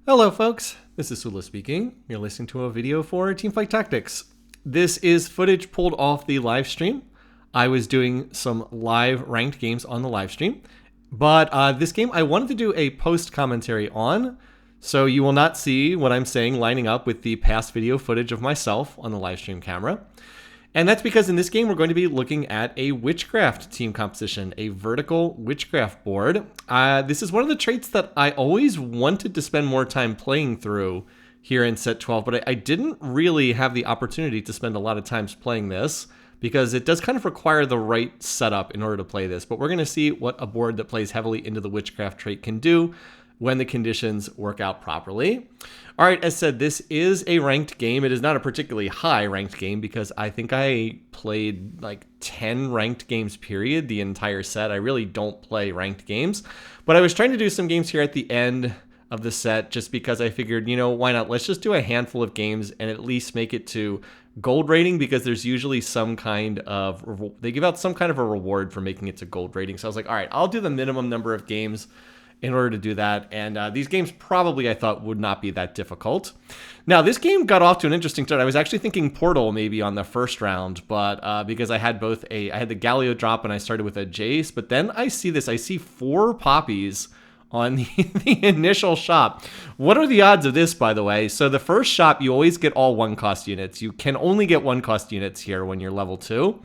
Hello folks, this is Sula speaking. You're listening to a video for Teamfight Tactics. This is footage pulled off the live stream. I was doing some live ranked games on the live stream, but this game I wanted to do a post commentary on, so you will not see what I'm saying lining up with the past video footage of myself on the live stream camera. And that's because in this game, we're going to be looking at a Witchcraft team composition, a vertical Witchcraft board. This is one of the traits that I always wanted to spend more time playing through here in set 12, but I didn't really have the opportunity to spend a lot of times playing this because it does kind of require the right setup in order to play this. But we're going to see what a board that plays heavily into the Witchcraft trait can do when the conditions work out properly. All right, as said, this is a ranked game. It is not a particularly high ranked game because I think I played like 10 ranked games period the entire set. I really don't play ranked games, but I was trying to do some games here at the end of the set just because I figured, you know, why not? Let's just do a handful of games and at least make it to gold rating because there's usually some kind of, they give out some kind of a reward for making it to gold rating. So I was like, all right, I'll do the minimum number of games in order to do that. And these games probably, I thought, would not be that difficult. Now, this game got off to an interesting start. I was actually thinking Portal maybe on the first round, but because I had I had the Galio drop and I started with a Jace, but then I see 4 poppies on the initial shop. What are the odds of this, by the way? So the first shop, you always get all 1-cost units. You can only get 1-cost units here when you're level 2.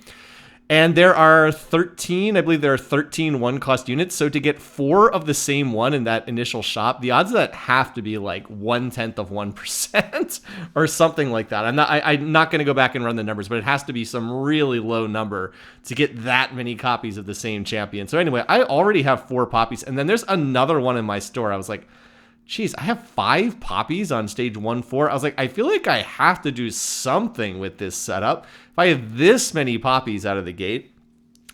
And there are 13, I believe there are 13 1-cost units. So to get 4 of the same one in that initial shop, the odds of that have to be like 1/10 of 1% or something like that. I'm not going to go back and run the numbers, but it has to be some really low number to get that many copies of the same champion. So anyway, I already have 4 poppies. And then there's another one in my store. I was like, geez, I have 5 poppies on stage 1-4. I was like, I feel like I have to do something with this setup if I have this many poppies out of the gate.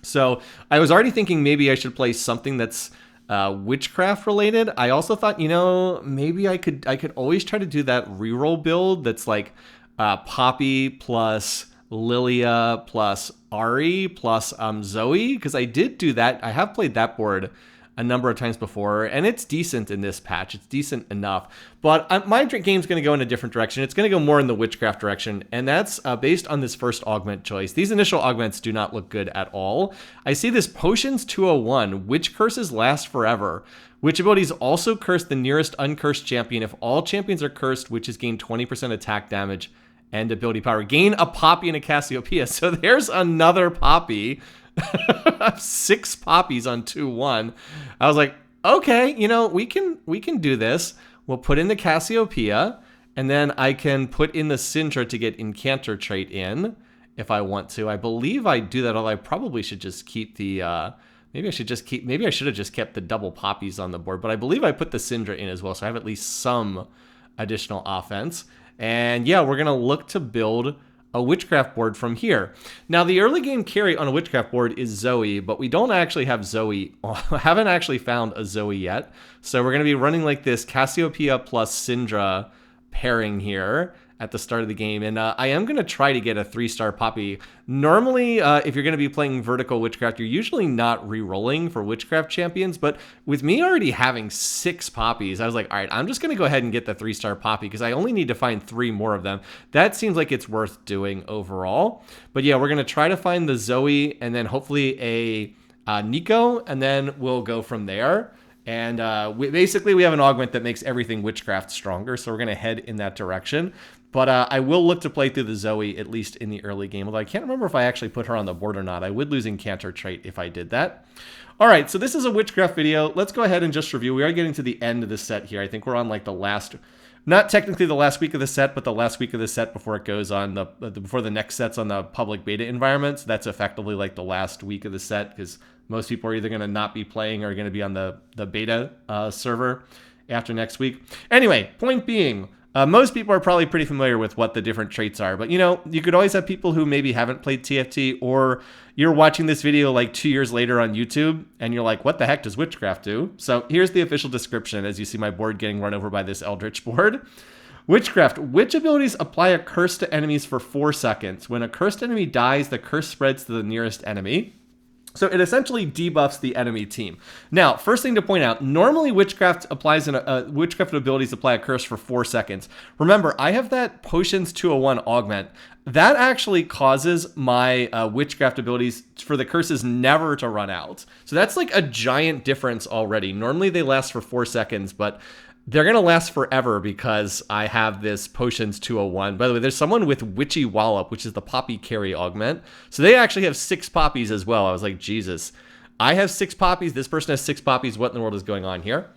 So I was already thinking maybe I should play something that's Witchcraft related. I also thought, you know, maybe I could always try to do that reroll build that's like Poppy plus Lilia plus Ari plus Zoe, because I did do that. I have played that board a number of times before, and it's decent in this patch. It's decent enough. But my game's going to go in a different direction. It's going to go more in the Witchcraft direction, and that's based on this first augment choice. These initial augments do not look good at all. I see this Potions 201, Witch Curses last forever. Witch abilities also curse the nearest uncursed champion. If all champions are cursed, witches gain 20% attack damage and ability power. Gain a Poppy and a Cassiopeia. So there's another Poppy. 6 poppies on 2-1. I was like, okay, you know, we can do this. We'll put in the Cassiopeia, and then I can put in the Syndra to get Incanter trait in if I want to. I believe I do that, although I probably should just keep the maybe I should have just kept the double poppies on the board, but I believe I put the Syndra in as well, so I have at least some additional offense. And yeah, we're gonna look to build a Witchcraft board from here. Now, the early game carry on a Witchcraft board is Zoe, but we don't actually have Zoe. Haven't actually found a Zoe yet. So we're going to be running like this Cassiopeia plus Syndra pairing here at the start of the game. And I am going to try to get a 3-star Poppy. Normally, if you're going to be playing vertical Witchcraft, you're usually not re-rolling for Witchcraft champions. But with me already having 6 Poppies, I was like, all right, I'm just going to go ahead and get the 3-star Poppy because I only need to find 3 more of them. That seems like it's worth doing overall. But yeah, we're going to try to find the Zoe and then hopefully a Nico, and then we'll go from there. And basically, we have an augment that makes everything Witchcraft stronger, so we're going to head in that direction. But I will look to play through the Zoe, at least in the early game, although I can't remember if I actually put her on the board or not. I would lose Incanter trait if I did that. All right, so this is a Witchcraft video. Let's go ahead and just review. We are getting to the end of the set here. I think we're on like the last, not technically the last week of the set, but the last week of the set before it goes on, before the next set's on the public beta environment. So that's effectively like the last week of the set because most people are either going to not be playing or going to be on the beta server after next week. Anyway, point being, most people are probably pretty familiar with what the different traits are, but you know, you could always have people who maybe haven't played TFT, or you're watching this video like 2 years later on YouTube and you're like, what the heck does Witchcraft do? So here's the official description as you see my board getting run over by this Eldritch board. Witchcraft. Witch abilities apply a curse to enemies for 4 seconds. When a cursed enemy dies, the curse spreads to the nearest enemy. So it essentially debuffs the enemy team. Now, first thing to point out, normally Witchcraft Witchcraft abilities apply a curse for 4 seconds. Remember, I have that Potions 201 augment. That actually causes my Witchcraft abilities for the curses never to run out. So that's like a giant difference already. Normally they last for 4 seconds, but they're going to last forever because I have this Potions 201. By the way, there's someone with Witchy Wallop, which is the Poppy Carry augment. So they actually have 6 poppies as well. I was like, Jesus. I have 6 poppies. This person has 6 poppies. What in the world is going on here?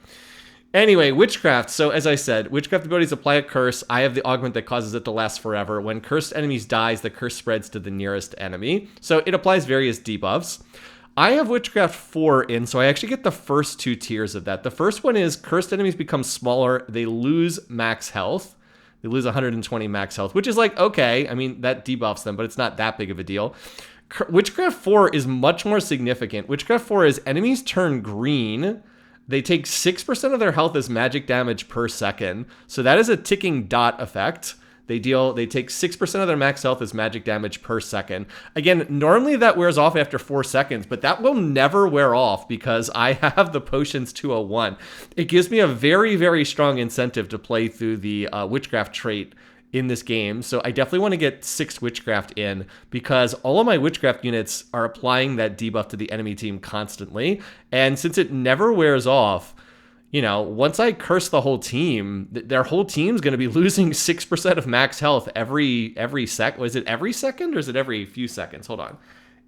Anyway, Witchcraft. So as I said, Witchcraft abilities apply a curse. I have the augment that causes it to last forever. When cursed enemies dies, the curse spreads to the nearest enemy. So it applies various debuffs. I have Witchcraft 4 in, so I actually get the first 2 tiers of that. The first one is cursed enemies become smaller. They lose max health. They lose 120 max health, which is like, okay. I mean, that debuffs them, but it's not that big of a deal. Witchcraft 4 is much more significant. Witchcraft 4 is enemies turn green. They take 6% of their health as magic damage per second. So that is a ticking dot effect. They take 6% of their max health as magic damage per second. Again, normally that wears off after 4 seconds, but that will never wear off because I have the Potions 201. It gives me a very, very strong incentive to play through the Witchcraft trait in this game. So I definitely want to get 6 Witchcraft in because all of my Witchcraft units are applying that debuff to the enemy team constantly. And since it never wears off, you know, once I curse the whole team, their whole team's going to be losing 6% of max health every sec. Was it every second or is it every few seconds? Hold on.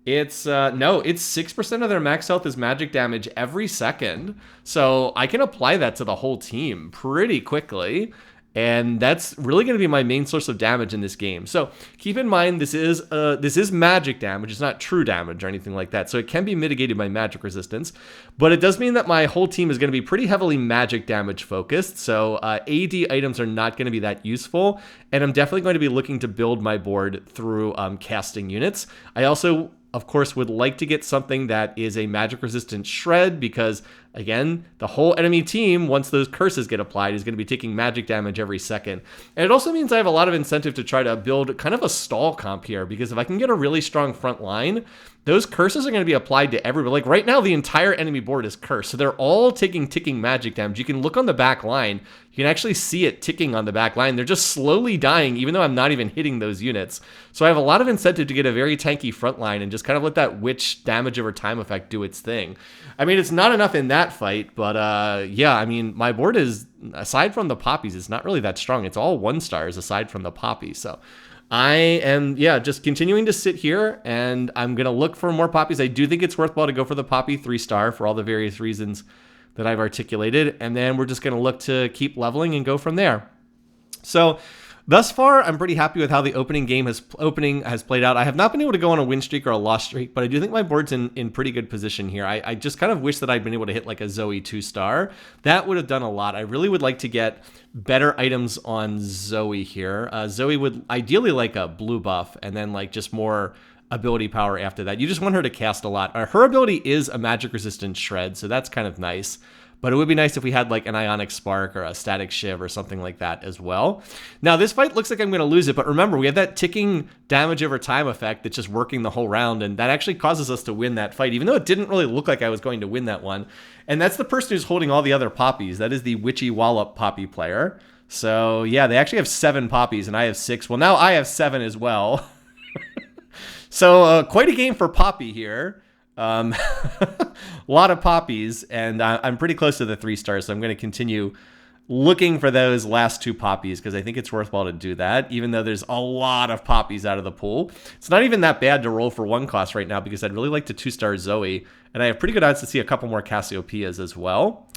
It's no, it's 6% of their max health is magic damage every second. So I can apply that to the whole team pretty quickly. And that's really going to be my main source of damage in this game. So keep in mind, this is magic damage. It's not true damage or anything like that. So it can be mitigated by magic resistance. But it does mean that my whole team is going to be pretty heavily magic damage focused. So AD items are not going to be that useful. And I'm definitely going to be looking to build my board through casting units. I also, of course, would like to get something that is a magic resistant shred because, again, the whole enemy team, once those curses get applied, is going to be taking magic damage every second. And it also means I have a lot of incentive to try to build kind of a stall comp here because if I can get a really strong front line, those curses are going to be applied to everybody. Like right now, the entire enemy board is cursed. So they're all taking ticking magic damage. You can look on the back line. You can actually see it ticking on the back line. They're just slowly dying, even though I'm not even hitting those units. So I have a lot of incentive to get a very tanky front line and just kind of let that witch damage over time effect do its thing. I mean, it's not enough in that fight, but yeah, I mean, my board is, aside from the poppies, it's not really that strong. It's all 1-stars aside from the poppy. So I am, yeah, just continuing to sit here, and I'm going to look for more poppies. I do think it's worthwhile to go for the poppy 3-star for all the various reasons that I've articulated, and then we're just going to look to keep leveling and go from there. So thus far, I'm pretty happy with how the opening has played out. I have not been able to go on a win streak or a loss streak, but I do think my board's in pretty good position here. I just kind of wish that I'd been able to hit like a Zoe 2-star. That would have done a lot. I really would like to get better items on Zoe here. Zoe would ideally like a blue buff and then like just more ability power after that. You just want her to cast a lot. Her ability is a magic resistant shred, so that's kind of nice. But it would be nice if we had like an Ionic Spark or a Static Shiv or something like that as well. Now, this fight looks like I'm going to lose it, but remember, we have that ticking damage over time effect that's just working the whole round, and that actually causes us to win that fight, even though it didn't really look like I was going to win that one. And that's the person who's holding all the other poppies. That is the Witchy Wallop poppy player. So, yeah, they actually have 7 poppies, and I have 6. Well, now I have 7 as well. So, quite a game for Poppy here. A lot of poppies, and I'm pretty close to the 3-stars, so I'm going to continue looking for those last 2 poppies because I think it's worthwhile to do that, even though there's a lot of poppies out of the pool. It's not even that bad to roll for 1 cost right now because I'd really like to 2-star Zoe, and I have pretty good odds to see a couple more Cassiopeias as well.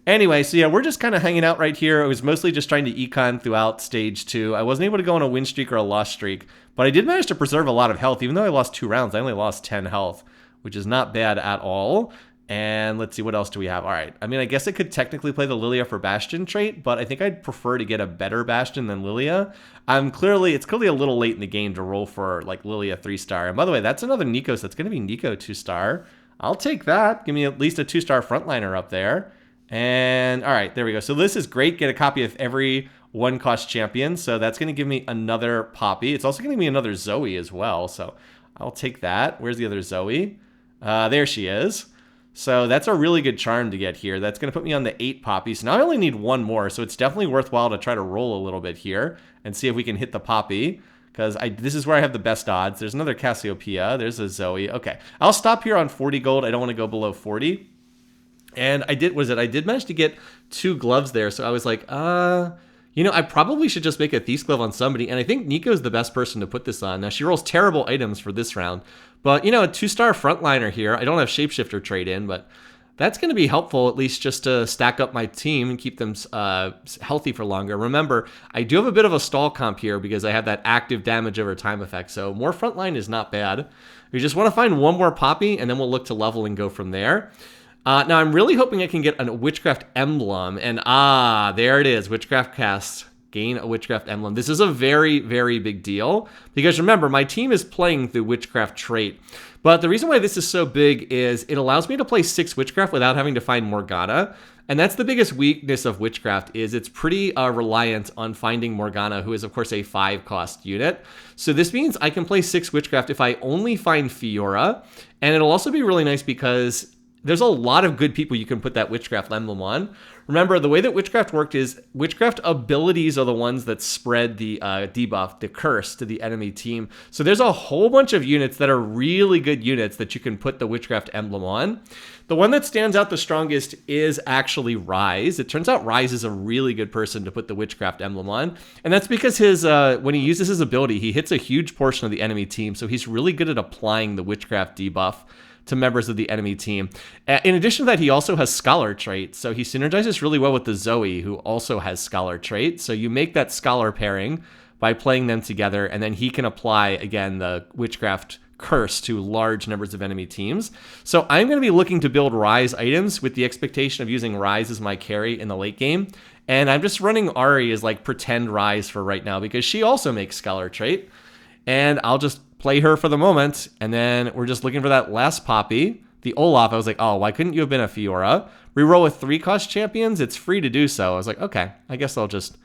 Anyway, so yeah, we're just kind of hanging out right here. I was mostly just trying to econ throughout stage 2. I wasn't able to go on a win streak or a loss streak, but I did manage to preserve a lot of health. Even though I lost 2 rounds, I only lost 10 health, which is not bad at all. And let's see, what else do we have? All right. I mean, I guess I could technically play the Lilia for Bastion trait, but I think I'd prefer to get a better Bastion than Lilia. It's clearly a little late in the game to roll for like Lilia 3-star. And by the way, that's another Nikos. That's going to be Nico 2-star. I'll take that. Give me at least a 2-star frontliner up there. And all right, there we go. So this is great. Get a copy of every 1-cost champion. So that's going to give me another Poppy. It's also going to give me another Zoe as well. So I'll take that. Where's the other Zoe? There she is. So that's a really good charm to get here. That's going to put me on the 8 poppy. So now I only need 1 more. So it's definitely worthwhile to try to roll a little bit here and see if we can hit the poppy. Because this is where I have the best odds. There's another Cassiopeia. There's a Zoe. Okay. I'll stop here on 40 gold. I don't want to go below 40. And I did manage to get 2 gloves there. So I was like, I probably should just make a Thief's Glove on somebody. And I think Nico's the best person to put this on. Now, she rolls terrible items for this round. But, a 2-star frontliner here. I don't have Shapeshifter trade in, but that's going to be helpful, at least just to stack up my team and keep them healthy for longer. Remember, I do have a bit of a stall comp here because I have that active damage over time effect. So more frontline is not bad. We just want to find 1 more poppy, and then we'll look to level and go from there. Now, I'm really hoping I can get a Witchcraft emblem. And there it is. Witchcraft cast. Gain a Witchcraft emblem. This is a very, very big deal because remember, my team is playing the Witchcraft trait. But the reason why this is so big is it allows me to play 6 Witchcraft without having to find Morgana. And that's the biggest weakness of Witchcraft is it's pretty reliant on finding Morgana, who is, of course, a 5-cost unit. So this means I can play 6 Witchcraft if I only find Fiora. And it'll also be really nice because there's a lot of good people you can put that Witchcraft emblem on. Remember, the way that Witchcraft worked is Witchcraft abilities are the ones that spread the debuff, the curse, to the enemy team. So there's a whole bunch of units that are really good units that you can put the Witchcraft emblem on. The one that stands out the strongest is actually Rise. It turns out Rise is a really good person to put the Witchcraft emblem on. And that's because when he uses his ability, he hits a huge portion of the enemy team. So he's really good at applying the Witchcraft debuff to members of the enemy team. In addition to that, he also has Scholar trait, so he synergizes really well with the Zoe, who also has Scholar trait. So you make that Scholar pairing by playing them together, and then he can apply, again, the Witchcraft curse to large numbers of enemy teams. So I'm going to be looking to build Rise items with the expectation of using Rise as my carry in the late game. And I'm just running Ari as like pretend Rise for right now because she also makes Scholar trait. And I'll just play her for the moment, and then we're just looking for that last poppy. The Olaf, I was like, oh, why couldn't you have been a Fiora? Reroll with 3-cost champions, it's free to do so. I was like, okay, I guess I'll just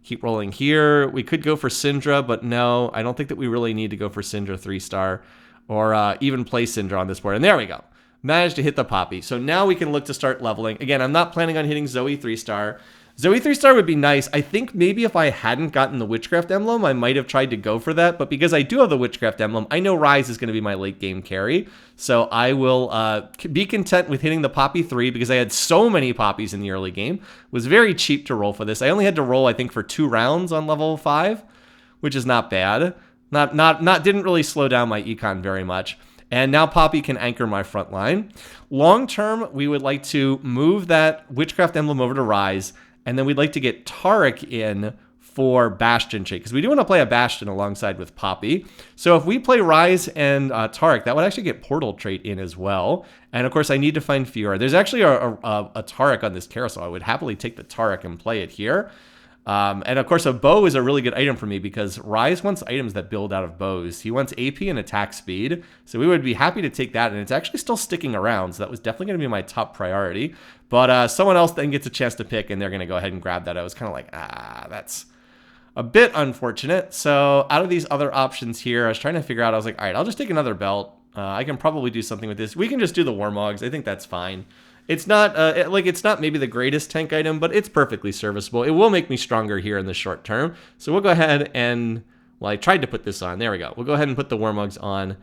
keep rolling here. We could go for Syndra, but no, I don't think that we really need to go for Syndra 3-star or even play Syndra on this board. And there we go. Managed to hit the poppy. So now we can look to start leveling. Again, I'm not planning on hitting Zoe 3-star. Zoe 3-star would be nice. I think maybe if I hadn't gotten the Witchcraft emblem, I might have tried to go for that. But because I do have the Witchcraft emblem, I know Rise is going to be my late game carry. So I will be content with hitting the Poppy 3 because I had so many Poppies in the early game. It was very cheap to roll for this. I only had to roll, I think, for 2 rounds on level 5, which is not bad. Didn't really slow down my econ very much. And now Poppy can anchor my front line. Long term, we would like to move that Witchcraft emblem over to Rise. And then we'd like to get Taric in for Bastion trait, because we do want to play a Bastion alongside with Poppy. So if we play Rise and Taric, that would actually get Portal trait in as well. And of course, I need to find Fiora. There's actually a Taric on this carousel. I would happily take the Taric and play it here. And of course, a bow is a really good item for me because Rise wants items that build out of bows. He wants AP and attack speed, so we would be happy to take that, and it's actually still sticking around, so that was definitely going to be my top priority. But someone else then gets a chance to pick, and they're going to go ahead and grab that. I was kind of like, that's a bit unfortunate. So out of these other options here, I was trying to figure out, I was like, all right, I'll just take another belt. I can probably do something with this. We can just do the Warmogs. I think that's fine. It's not it's not maybe the greatest tank item, but it's perfectly serviceable. It will make me stronger here in the short term. So we'll go ahead and, well, I tried to put this on. There we go. We'll go ahead and put the Warmugs on.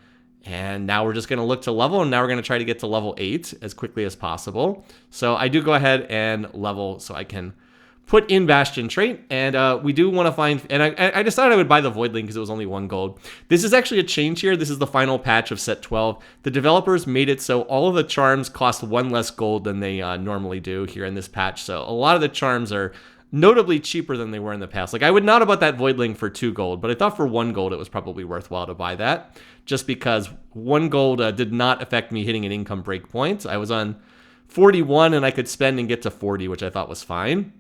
And now we're just going to look to level, and now we're going to try to get to level 8 as quickly as possible. So I do go ahead and level so I can put in Bastion trait, and we do want to find, and I decided I would buy the Voidling because it was only 1 gold. This is actually a change here. This is the final patch of set 12. The developers made it so all of the charms cost 1 less gold than they normally do here in this patch. So a lot of the charms are notably cheaper than they were in the past. Like, I would not have bought that Voidling for 2 gold, but I thought for 1 gold it was probably worthwhile to buy that, just because 1 gold did not affect me hitting an income breakpoint. I was on 41 and I could spend and get to 40, which I thought was fine.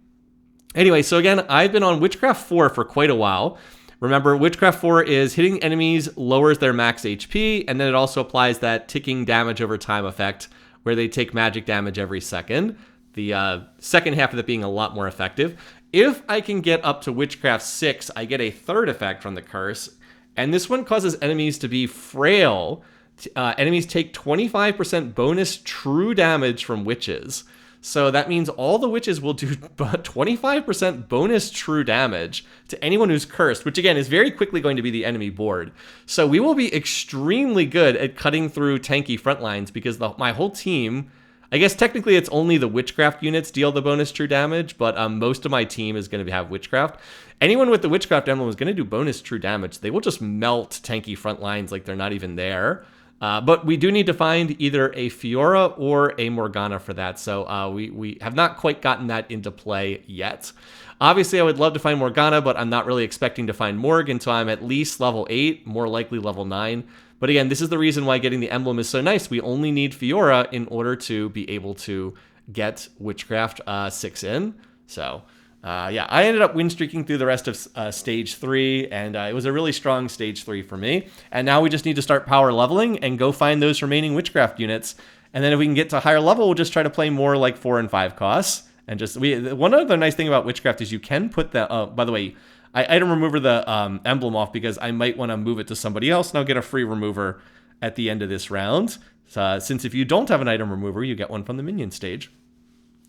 Anyway, so again, I've been on Witchcraft 4 for quite a while. Remember, Witchcraft 4 is hitting enemies lowers their max HP, and then it also applies that ticking damage over time effect where they take magic damage every second. The second half of it being a lot more effective. If I can get up to Witchcraft 6, I get a third effect from the curse, and this one causes enemies to be frail enemies take 25% bonus true damage from witches. So that means all the witches will do 25% bonus true damage to anyone who's cursed, which again is very quickly going to be the enemy board. So we will be extremely good at cutting through tanky front lines because my whole team, I guess technically it's only the Witchcraft units deal the bonus true damage, but most of my team is going to have Witchcraft. Anyone with the Witchcraft emblem is going to do bonus true damage. They will just melt tanky front lines like they're not even there. But we do need to find either a Fiora or a Morgana for that. So we have not quite gotten that into play yet. Obviously, I would love to find Morgana, but I'm not really expecting to find Morg until I'm at least level 8, more likely level 9. But again, this is the reason why getting the emblem is so nice. We only need Fiora in order to be able to get Witchcraft 6 in. So... yeah, I ended up win streaking through the rest of stage 3, and it was a really strong stage 3 for me. And now we just need to start power leveling and go find those remaining Witchcraft units. And then if we can get to higher level, we'll just try to play more like 4 and 5 costs. And just one other nice thing about Witchcraft is you can put the. By the way, I item remover the emblem off because I might want to move it to somebody else, and I'll get a free remover at the end of this round. Since if you don't have an item remover, you get one from the minion stage.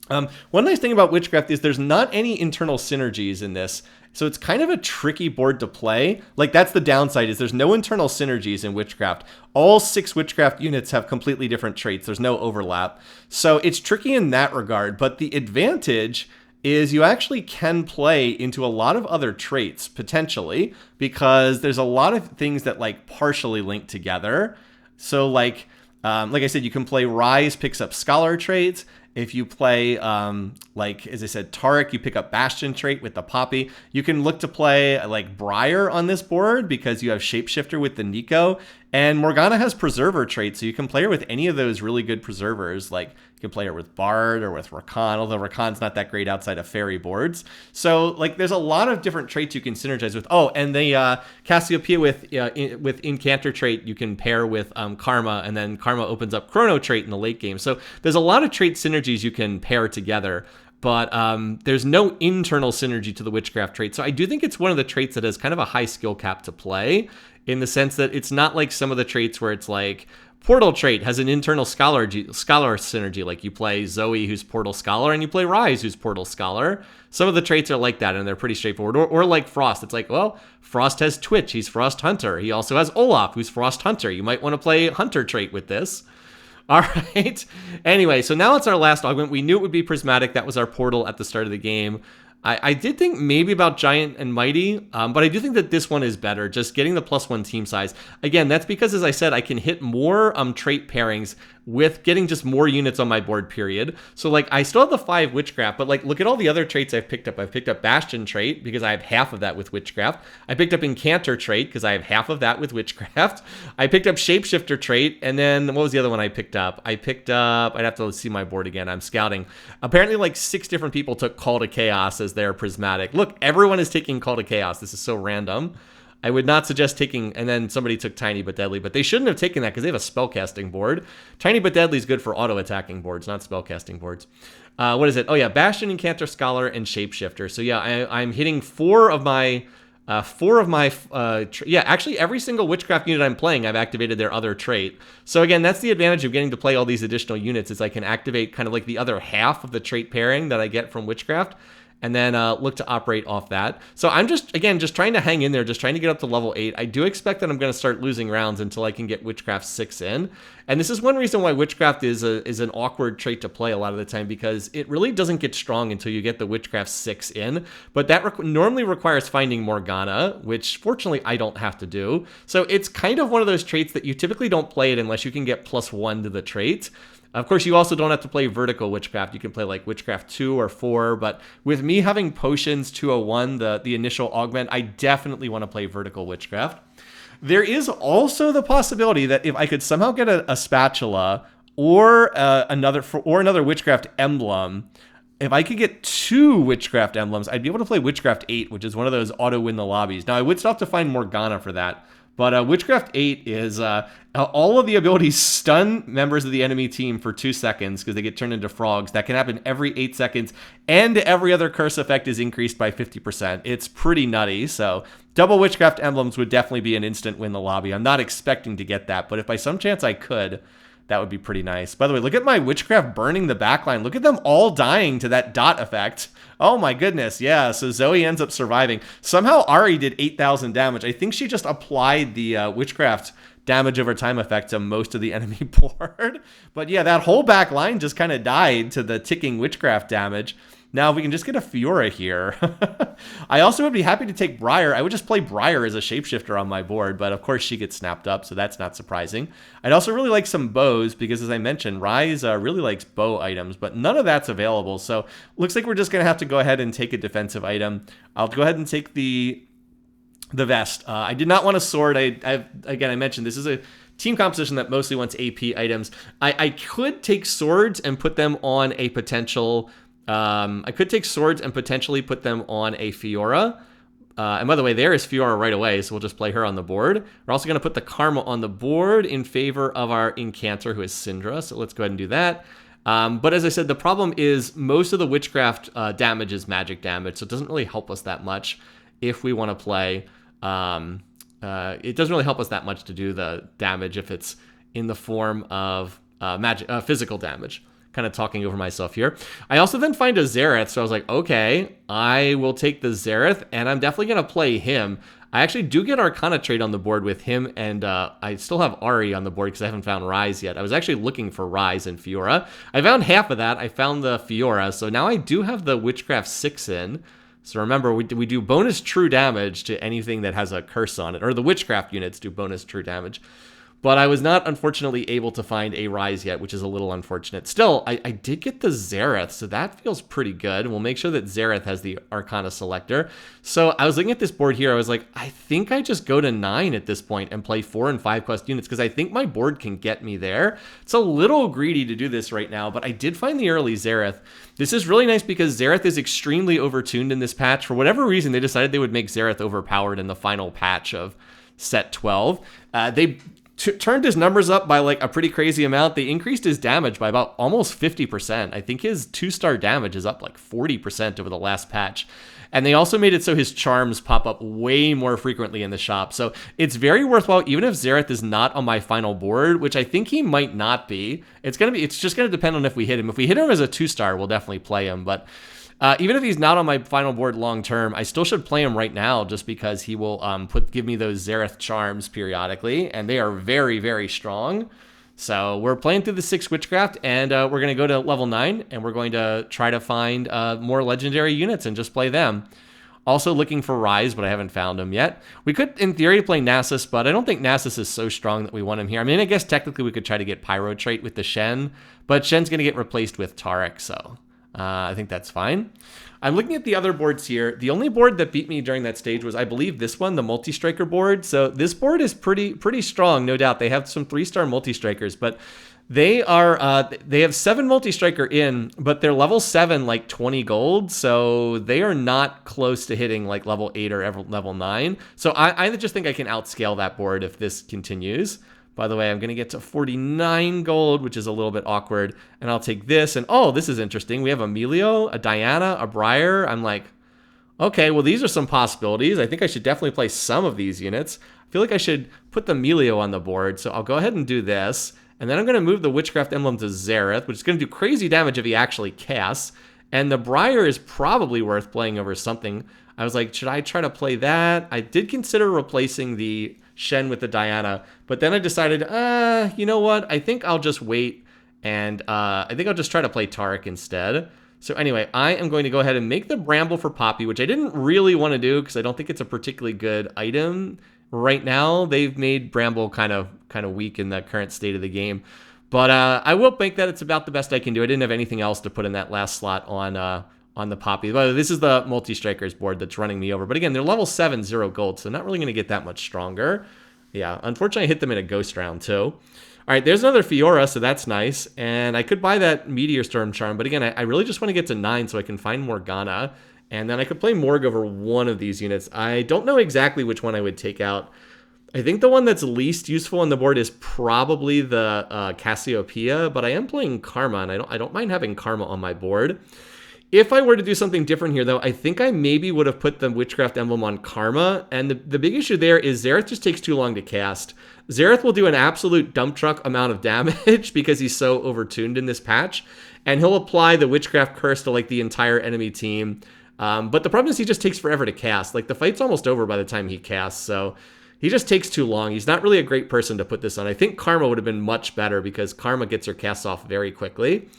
One nice thing about Witchcraft is there's not any internal synergies in this, so it's kind of a tricky board to play. Like, that's the downside, is there's no internal synergies in Witchcraft. All 6 Witchcraft units have completely different traits. There's no overlap. So it's tricky in that regard, but the advantage is you actually can play into a lot of other traits, potentially, because there's a lot of things that, like, partially link together. So, like I said, you can play Rise picks up Scholar traits. If you play, like, as I said, Taric, you pick up Bastion trait with the Poppy. You can look to play, like, Briar on this board because you have Shapeshifter with the Nico. And Morgana has Preserver trait, so you can play her with any of those really good Preservers. Like, you can play her with Bard or with Rakan, although Rakan's not that great outside of Fairy boards. So, like, there's a lot of different traits you can synergize with. Oh, and the Cassiopeia with Incanter trait you can pair with Karma, and then Karma opens up Chrono trait in the late game. So there's a lot of trait synergies you can pair together. But there's no internal synergy to the Witchcraft trait. So I do think it's one of the traits that has kind of a high skill cap to play, in the sense that it's not like some of the traits where it's like Portal trait has an internal scholar synergy. Like you play Zoe, who's Portal Scholar, and you play Rise, who's Portal Scholar. Some of the traits are like that, and they're pretty straightforward. Or like Frost. It's like, well, Frost has Twitch. He's Frost Hunter. He also has Olaf, who's Frost Hunter. You might want to play Hunter trait with this. All right. Anyway, so now it's our last augment. We knew it would be Prismatic. That was our portal at the start of the game. I did think maybe about Giant and Mighty, but I do think that this one is better, just getting the +1 team size. Again, that's because, as I said, I can hit more trait pairings with getting just more units on my board, period. So, like, I still have the 5 Witchcraft, but, like, look at all the other traits I've picked up. I've picked up Bastion trait because I have half of that with Witchcraft. I picked up Incanter trait because I have half of that with Witchcraft. I picked up Shapeshifter trait, and then what was the other one I picked up? I'd have to see my board again. I'm scouting. Apparently, like, 6 different people took Call to Chaos as their Prismatic. Look, everyone is taking Call to Chaos. This is so random. I would not suggest taking, and then somebody took Tiny but Deadly, but they shouldn't have taken that because they have a spellcasting board. Tiny but Deadly is good for auto-attacking boards, not spellcasting boards. What is it? Oh yeah, Bastion, Incanter, Scholar, and Shapeshifter. So yeah, I'm hitting 4 of my, actually every single Witchcraft unit I'm playing, I've activated their other trait. So again, that's the advantage of getting to play all these additional units, is I can activate kind of like the other half of the trait pairing that I get from Witchcraft, and then look to operate off that. So I'm just trying to hang in there, just trying to get up to level 8. I do expect that I'm going to start losing rounds until I can get Witchcraft 6 in. And this is one reason why Witchcraft is an awkward trait to play a lot of the time, because it really doesn't get strong until you get the Witchcraft 6 in. But that normally requires finding Morgana, which fortunately I don't have to do. So it's kind of one of those traits that you typically don't play it unless you can get +1 to the trait. Of course, you also don't have to play vertical Witchcraft. You can play like Witchcraft 2 or 4, but with me having Potions 201, the initial augment, I definitely want to play vertical Witchcraft. There is also the possibility that if I could somehow get a spatula or another Witchcraft emblem, if I could get 2 Witchcraft emblems, I'd be able to play Witchcraft 8, which is one of those auto-win the lobbies. Now, I would still have to find Morgana for that, But Witchcraft 8 is all of the abilities stun members of the enemy team for 2 seconds because they get turned into frogs. That can happen every 8 seconds, and every other curse effect is increased by 50%. It's pretty nutty, so double Witchcraft emblems would definitely be an instant win the lobby. I'm not expecting to get that, but if by some chance I could, that would be pretty nice. By the way, look at my Witchcraft burning the backline. Look at them all dying to that dot effect. Oh my goodness, yeah, so Zoe ends up surviving. Somehow Ari did 8,000 damage. I think she just applied the Witchcraft damage over time effect to most of the enemy board. But yeah, that whole back line just kind of died to the ticking Witchcraft damage. Now, if we can just get a Fiora here. I also would be happy to take Briar. I would just play Briar as a shapeshifter on my board, but of course she gets snapped up, so that's not surprising. I'd also really like some bows, because as I mentioned, Rise really likes bow items, but none of that's available, so looks like we're just going to have to go ahead and take a defensive item. I'll go ahead and take the vest. I did not want a sword. Again, I mentioned this is a team composition that mostly wants AP items. I could take swords and put them on a potential... I could take swords and potentially put them on a Fiora. And by the way, there is Fiora right away, so we'll just play her on the board. We're also going to put the Karma on the board in favor of our Incanter, who is Syndra, so let's go ahead and do that. But as I said, the problem is most of the Witchcraft damage is magic damage, so it doesn't really help us that much if we want to play. It doesn't really help us that much to do the damage if it's in the form of physical damage. Kind of talking over myself here. I also then find a Xerath, so I was like, okay, I will take the Xerath, and I'm definitely going to play him. I actually do get Arcana trait on the board with him, and I still have Ari on the board because I haven't found Rise yet. I was actually looking for Rise and Fiora. I found half of that. I found the Fiora, so now I do have the Witchcraft 6 in. So remember, we do bonus true damage to anything that has a curse on it, or the Witchcraft units do bonus true damage. But I was not, unfortunately, able to find a Rise yet, which is a little unfortunate. Still, I did get the Xerath, so that feels pretty good. We'll make sure that Xerath has the Arcana selector. So I was looking at this board here. I was like, I think I just go to 9 at this point and play 4 and 5 quest units, because I think my board can get me there. It's a little greedy to do this right now, but I did find the early Xerath. This is really nice because Xerath is extremely overtuned in this patch. For whatever reason, they decided they would make Xerath overpowered in the final patch of set 12. They turned his numbers up by like a pretty crazy amount. They increased his damage by about almost 50%. I think his 2-star damage is up like 40% over the last patch. And they also made it so his charms pop up way more frequently in the shop. So it's very worthwhile, even if Xerath is not on my final board, which I think he might not be. It's just going to depend on if we hit him. If we hit him as a 2-star, we'll definitely play him. But even if he's not on my final board long term, I still should play him right now just because he will give me those Xerath charms periodically, and they are very, very strong. So we're playing through the 6 Witchcraft, and we're going to go to level 9, and we're going to try to find more legendary units and just play them. Also looking for Rise, but I haven't found him yet. We could, in theory, play Nasus, but I don't think Nasus is so strong that we want him here. I mean, I guess technically we could try to get Pyro trait with the Shen, but Shen's going to get replaced with Tarek, so... I think that's fine. I'm looking at the other boards here. The only board that beat me during that stage was, I believe, this one, the multi-striker board. So this board is pretty strong, no doubt. They have some 3-star multi-strikers, but they have 7 multi-striker in, but they're level 7, like 20 gold. So they are not close to hitting like level 8 or level 9. So I just think I can outscale that board if this continues. By the way, I'm going to get to 49 gold, which is a little bit awkward. And I'll take this. And oh, this is interesting. We have a Melio, a Diana, a Briar. I'm like, okay, well, these are some possibilities. I think I should definitely play some of these units. I feel like I should put the Melio on the board. So I'll go ahead and do this. And then I'm going to move the Witchcraft emblem to Xerath, which is going to do crazy damage if he actually casts. And the Briar is probably worth playing over something. I was like, should I try to play that? I did consider replacing the Shen with the Diana, but then I decided, you know what? I think I'll just wait, and I think I'll just try to play Tarek instead. So anyway, I am going to go ahead and make the Bramble for Poppy, which I didn't really want to do because I don't think it's a particularly good item right now. They've made Bramble kind of weak in the current state of the game, but I will make that it's about the best I can do. I didn't have anything else to put in that last slot on the Poppy. But this is the multi-strikers board that's running me over. But again, they're level 7, 0 gold, so not really going to get that much stronger. Yeah, unfortunately, I hit them in a ghost round, too. All right, there's another Fiora, so that's nice. And I could buy that Meteor Storm Charm, but again, I really just want to get to 9 so I can find Morgana. And then I could play Morg over one of these units. I don't know exactly which one I would take out. I think the one that's least useful on the board is probably the Cassiopeia, but I am playing Karma, and I don't mind having Karma on my board. If I were to do something different here, though, I think I maybe would have put the Witchcraft emblem on Karma, and the big issue there is Xerath just takes too long to cast. Xerath will do an absolute dump truck amount of damage because he's so overtuned in this patch, and he'll apply the Witchcraft curse to like the entire enemy team. But the problem is he just takes forever to cast. Like the fight's almost over by the time he casts, so he just takes too long. He's not really a great person to put this on. I think Karma would have been much better because Karma gets her casts off very quickly.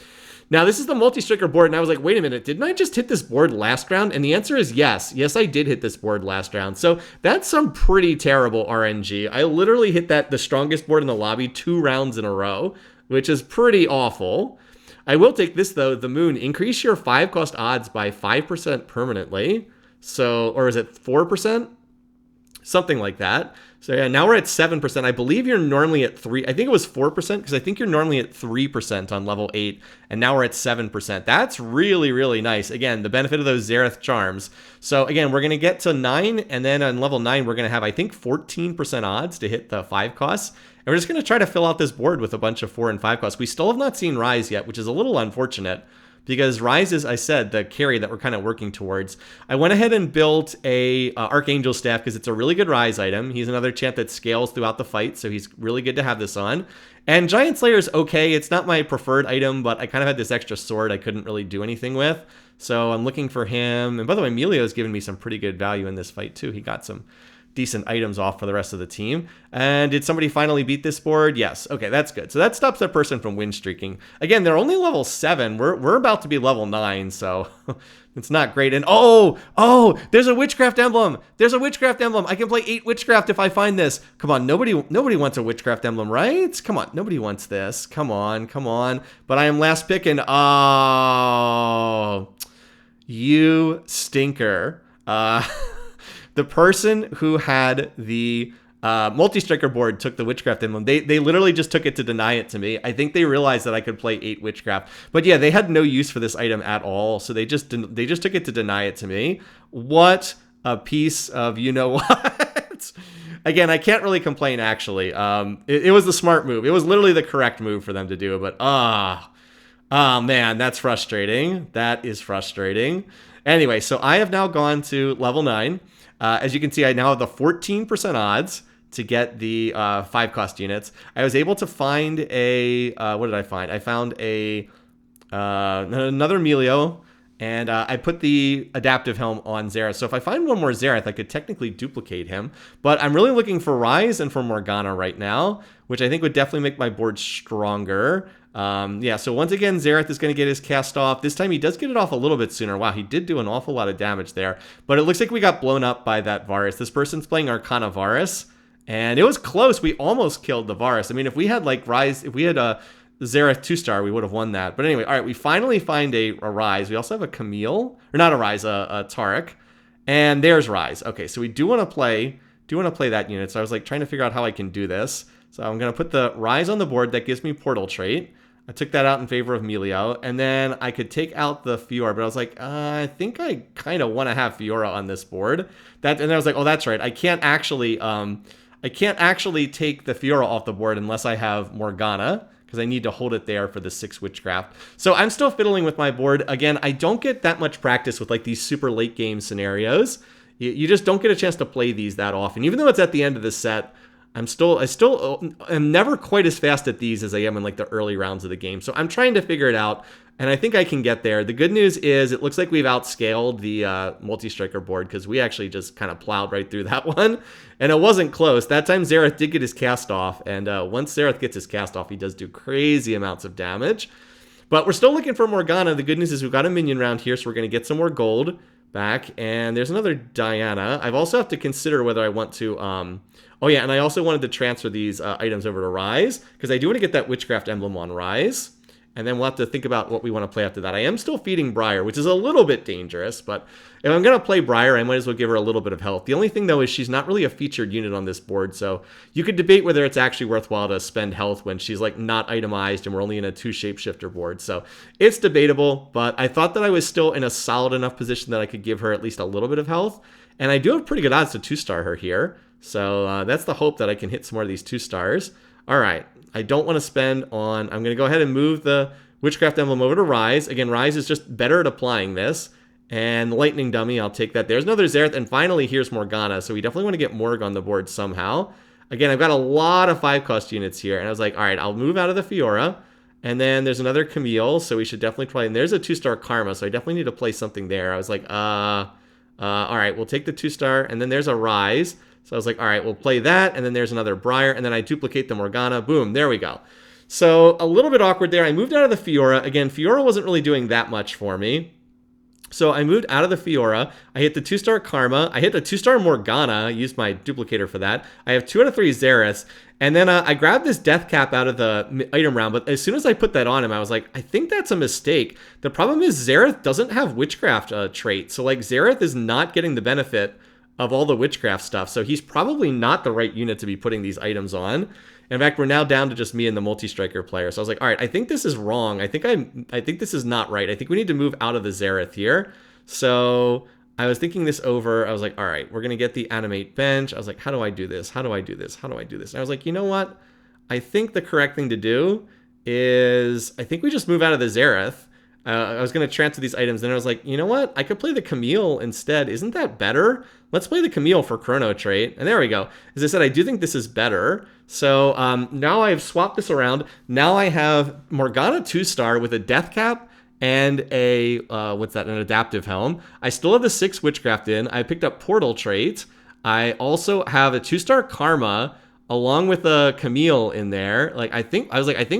Now, this is the multi-striker board, and I was like, wait a minute, didn't I just hit this board last round? And the answer is yes. Yes, I did hit this board last round. So that's some pretty terrible RNG. I literally hit the strongest board in the lobby 2 rounds in a row, which is pretty awful. I will take this, though, the Moon. Increase your 5-cost odds by 5% permanently. So, or is it 4%? Something like that. So yeah, now we're at 7%. I believe you're normally at 3. I think it was 4% because I think you're normally at 3% on level 8, and now we're at 7%. That's really, really nice. Again, the benefit of those Xerath charms. So again, we're going to get to 9, and then on level 9, we're going to have, I think, 14% odds to hit the 5 costs. And we're just going to try to fill out this board with a bunch of 4 and 5 costs. We still have not seen Rise yet, which is a little unfortunate, because Rise is, I said, the carry that we're kind of working towards. I went ahead and built a Archangel Staff because it's a really good Rise item. He's another champ that scales throughout the fight, so he's really good to have this on. And Giant Slayer is okay. It's not my preferred item, but I kind of had this extra sword I couldn't really do anything with. So I'm looking for him. And by the way, Emilio's given me some pretty good value in this fight, too. He got some decent items off for the rest of the team. And did somebody finally beat this board? Yes. Okay, that's good. So that stops that person from win streaking. Again, they're only level 7. We're about to be level 9, so it's not great. And oh, there's a Witchcraft emblem. There's a Witchcraft emblem. I can play 8 Witchcraft if I find this. Come on, nobody wants a Witchcraft emblem, right? Come on, nobody wants this. Come on. But I am last pick, and oh, you stinker. The person who had the multi-striker board took the Witchcraft emblem. They literally just took it to deny it to me. I think they realized that I could play 8 Witchcraft. But yeah, they had no use for this item at all, so they just took it to deny it to me. What a piece of you-know-what. Again, I can't really complain, actually. It was the smart move. It was literally the correct move for them to do, but man, that's frustrating. That is frustrating. Anyway, so I have now gone to level 9. As you can see, I now have the 14% odds to get the 5-cost units. I was able to find a, what did I find? I found another Emilio, and I put the Adaptive Helm on Xerath. So if I find one more Xerath, I could technically duplicate him. But I'm really looking for Rise and for Morgana right now, which I think would definitely make my board stronger. Yeah, so once again, Xerath is going to get his cast off. This time he does get it off a little bit sooner. Wow, he did do an awful lot of damage there. But it looks like we got blown up by that Varus. This person's playing Arcana Varus, and it was close. We almost killed the Varus. I mean, if we had like Rise, if we had a Xerath 2-star, we would have won that. But anyway, all right, we finally find a Rise. We also have a Camille, or not a Rise, a Tarek. And there's Rise. Okay, so we do want to play that unit. So I was like trying to figure out how I can do this. So I'm going to put the Rise on the board. That gives me Portal Trait. I took that out in favor of Melio, and then I could take out the Fiora, but I was like, I think I kind of want to have Fiora on this board. And then I was like, oh, that's right. I can't actually take the Fiora off the board unless I have Morgana, because I need to hold it there for the 6 Witchcraft. So I'm still fiddling with my board. Again, I don't get that much practice with like these super late game scenarios. You just don't get a chance to play these that often, even though it's at the end of the set. I still am never quite as fast at these as I am in like the early rounds of the game. So I'm trying to figure it out, and I think I can get there. The good news is it looks like we've outscaled the multi-striker board, because we actually just kind of plowed right through that one, and it wasn't close. That time Xerath did get his cast off, and once Xerath gets his cast off, he does do crazy amounts of damage. But we're still looking for Morgana. The good news is we've got a minion round here, so we're going to get some more gold back. And there's another Diana. I've also have to consider whether I want to... oh yeah, and I also wanted to transfer these items over to Rise, because I do want to get that Witchcraft emblem on Rise. And then we'll have to think about what we want to play after that. I am still feeding Briar, which is a little bit dangerous, but if I'm going to play Briar, I might as well give her a little bit of health. The only thing, though, is she's not really a featured unit on this board, so you could debate whether it's actually worthwhile to spend health when she's, like, not itemized and we're only in a 2 shapeshifter board. So it's debatable, but I thought that I was still in a solid enough position that I could give her at least a little bit of health, and I do have pretty good odds to 2-star her here. So that's the hope that I can hit some more of these 2 stars. All right, I don't want to spend on, I'm going to go ahead and move the Witchcraft emblem over to Rise. Again, Rise is just better at applying this. And Lightning Dummy, I'll take that. There's another Zareth, and finally here's Morgana. So we definitely want to get Morg on the board somehow. Again, I've got a lot of 5-cost units here, and I was like, all right, I'll move out of the Fiora. And then there's another Camille, so we should definitely play. And there's a 2-star Karma, so I definitely need to play something there. I was like, all right, we'll take the 2-star, and then there's a Rise. So I was like, all right, we'll play that, and then there's another Briar, and then I duplicate the Morgana. Boom, there we go. So a little bit awkward there. I moved out of the Fiora. Again, Fiora wasn't really doing that much for me. So I moved out of the Fiora. I hit the 2-star Karma. I hit the 2-star Morgana. I used my duplicator for that. I have 2 out of 3 Zareths. And then I grabbed this Death Cap out of the item round. But as soon as I put that on him, I was like, I think that's a mistake. The problem is Zareth doesn't have Witchcraft trait. So like Zareth is not getting the benefit of all the Witchcraft stuff. So he's probably not the right unit to be putting these items on. In fact, we're now down to just me and the multi-striker player. So I was like, all right, I think this is wrong. I think this is not right. I think we need to move out of the Zareth here. So I was thinking this over. I was like, all right, we're going to get the animate bench. I was like, how do I do this? How do I do this? How do I do this? And I was like, you know what? I think the correct thing to do is I think we just move out of the Zareth. I was going to transfer these items. Then I was like, you know what? I could play the Camille instead. Isn't that better? Let's play the Camille for Chrono Trait. And there we go. As I said, I do think this is better. So now I've swapped this around. Now I have Morgana 2-star with a Death Cap and a, an Adaptive Helm. I still have the 6 Witchcraft in. I picked up Portal Trait. I also have a 2-star Karma along with a Camille in there. I think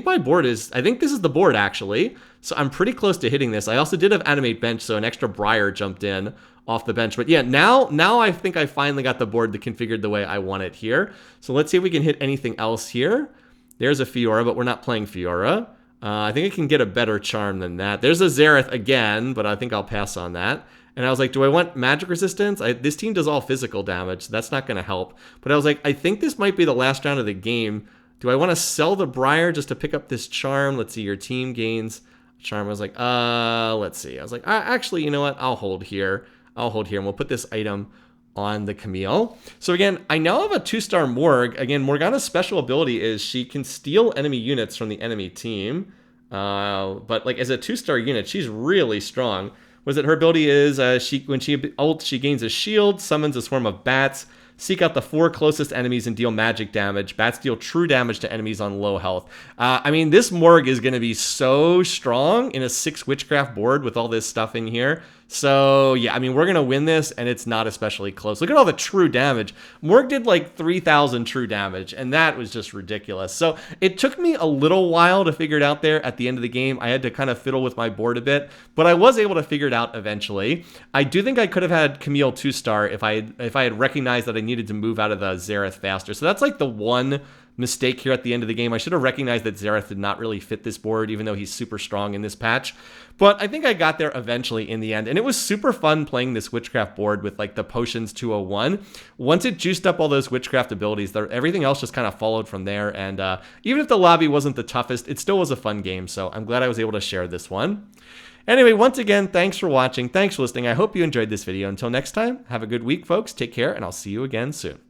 my board is, I think this is the board actually. So I'm pretty close to hitting this. I also did have Animate Bench, so an extra Briar jumped in off the bench. But yeah, now I think I finally got the board configured the way I want it here. So let's see if we can hit anything else here. There's a Fiora, but we're not playing Fiora. I think I can get a better charm than that. There's a Zareth again, but I think I'll pass on that. And I was like, do I want magic resistance? This team does all physical damage, so that's not going to help. But I was like, I think this might be the last round of the game. Do I want to sell the Briar just to pick up this charm? Let's see, your team gains charm. I was like, let's see. I was like, actually, you know what? I'll hold here. I'll hold here, and we'll put this item on the Camille. So again, I now have a 2-star Morg. Again, Morgana's special ability is she can steal enemy units from the enemy team. But like as a 2-star unit, she's really strong. Was it her ability is when she ults, she gains a shield, summons a swarm of bats, seek out the 4 closest enemies and deal magic damage. Bats deal true damage to enemies on low health. I mean, this Morg is going to be so strong in a 6 Witchcraft board with all this stuff in here. So yeah, I mean, we're going to win this, and it's not especially close. Look at all the true damage. Morg did like 3,000 true damage, and that was just ridiculous. So it took me a little while to figure it out there at the end of the game. I had to kind of fiddle with my board a bit, but I was able to figure it out eventually. I do think I could have had Camille 2-star if I had recognized that I needed to move out of the Zareth faster. So that's like the one mistake here at the end of the game. I should have recognized that Zareth did not really fit this board, even though he's super strong in this patch. But I think I got there eventually in the end. And it was super fun playing this Witchcraft board with like the Potions 201. Once it juiced up all those Witchcraft abilities, everything else just kind of followed from there. And even if the lobby wasn't the toughest, it still was a fun game. So I'm glad I was able to share this one. Anyway, once again, thanks for watching. Thanks for listening. I hope you enjoyed this video. Until next time, have a good week, folks. Take care, and I'll see you again soon.